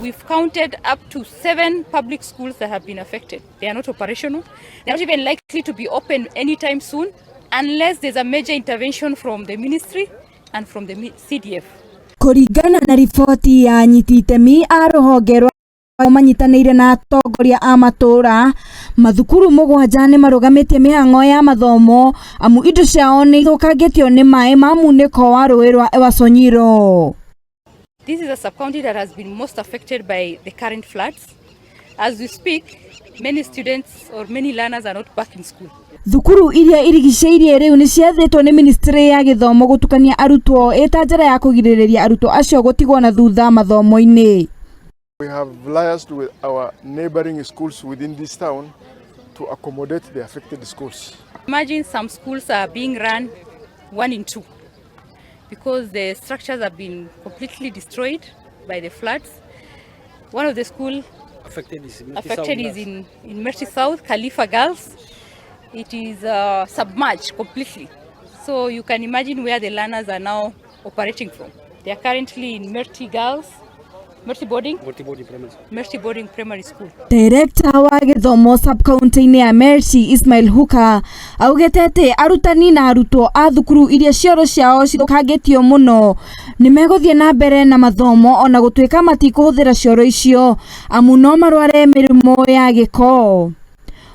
We've counted up to 7 public schools that have been affected. They are not operational. They're not even likely to be open anytime soon unless there's a major intervention from the ministry and from the CDF. Kũringana na riboti ya Anyiti Itemi a Ruhonge Rwa manyitanĩire na atongoria a matũra, mathukuru Mugwanja nĩ marũgamĩtie mĩhang'o ya mathomo amu indo ciao nĩ ithũkangĩtio nĩ maĩ ma Muniko wa Rũĩ Rwa Ewaso Nyiro. This is a sub-county that has been most affected by the current floods. As we speak, many students or many learners are not back in school. Thukuru iria irigicĩirie rĩu nĩ ciathĩtwo nĩ Ministry ya Githomo gũtukania Arutwo ĩta njĩra ya kũgirĩrĩria arutwo acio gũtigwo na thutha mathomo-inĩ. We have liaised with our neighboring schools within this town to accommodate the affected schools. Imagine some schools are being run 1 in 2 because the structures have been completely destroyed by the floods. One of the schools affected is in Merti South, Khalifa Girls. It is submerged completely. So you can imagine where the learners are now operating from. They are currently in Merti Girls, Merti Boarding Primary School. Director wa Githomo sub-county-ini ya Merti Ismail Huka augete atĩ arutani na arutwo a thukuru iria cioro ciao cithũkangĩtio mũno nĩ megũthiĩ na mbere na mathomo ona gũtuĩka matikũhũthĩra cioro icio amu no marware mĩrimũ ya gĩko.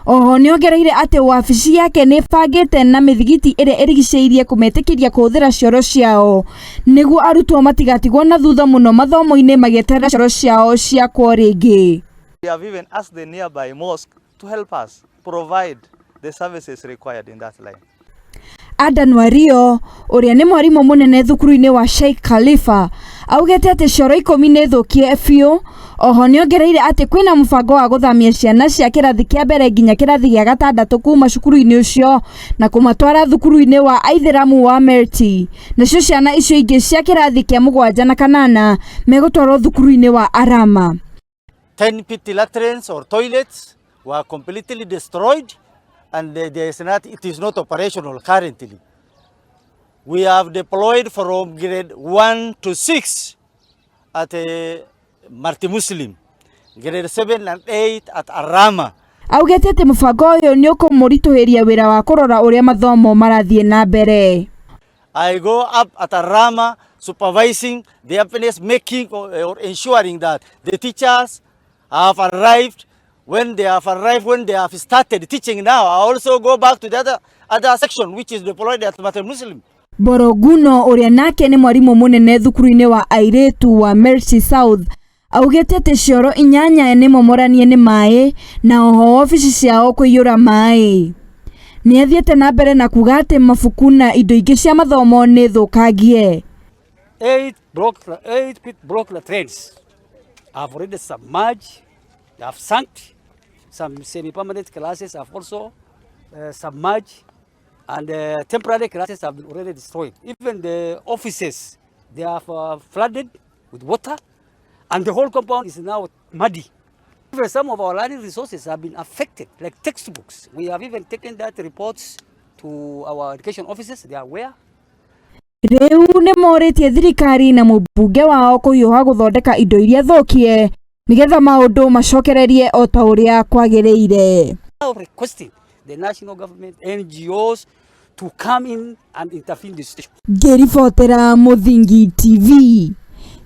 Oho nĩongereire atĩ wabici yake nĩ bangĩte na mĩthigiti ĩrĩa ĩrigicĩirie kũmetĩkĩria kũhũthĩra cioro ciao nĩguo arutwo matigatigwo na thutha mũno mathomo-inĩ magĩeterera cioro ciao ciakwo rĩngĩ. We have even asked the nearby mosque to help us provide the services required in that line. Rio ũrĩa nĩ mwarimũ mũnene thukuru-inĩ wa Khalifa augete atĩ cioro 10 nĩ thũkie biũ. Oho nĩongereire atĩ kwĩna mũbango wa gũthamia ciana cia kĩrathi kĩa mbere nginya kĩrathi gĩa gatandatũ kuuma cukuru-inĩ ũcio na kũmatwara thukuru-inĩ wa Aithĩramu wa Merti. Nacio ciana icio ingĩ cia kĩrathi kĩa Mugwanja na kanana megũtwarwo thukuru-inĩ wa Arama. 10 pit latrines or toilets were completely destroyed and it is not operational currently. We have deployed from grade 1 to 6 at Marti Muslim, grade 7 and 8 at Arama. Augete atĩ mũbango ũyũ nĩ ũkũmũritũhĩria wĩra wa kũrora ũrĩa mathomo marathiĩ na mbere. I go up at Arama supervising the happiness making or ensuring that the teachers have arrived. When they have started teaching now, I also go back to the other section which is deployed at Marti Muslim. Boroguno ũrĩa nake nĩ mwarimũ mũnene thukuru-inĩ wa airĩtu wa Merti South augete atĩ cioro 8 nĩ momoranie nĩ maĩ na oho ofici ciao kũiyũra maĩ. Nĩ athiĩte na mbere na kuga atĩ mabuku na indo ingĩ cia mathomo nĩ thũkangie. 8 pit broke latrines have already submerged. They have sunk. Some semi-permanent classes have also submerged, and temporary classes have been already destroyed. Even the offices, they have flooded with water, and the whole compound is now muddy. Even some of our learning resources have been affected, like textbooks. We have even taken that reports to our education offices. They are aware. Rĩu nĩ morĩtie thirikari na mũmbunge wao kũhiũha gũthondeka indo iria thũkie nĩgetha maũndũ macokererie o ta ũrĩa kwagĩrĩire. Requesting the national government, NGOs to come in and intervene in this situation. Ngĩribotera Mũthingi TV,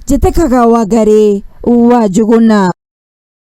Njĩtĩkaga Wangari wa Njũgũna.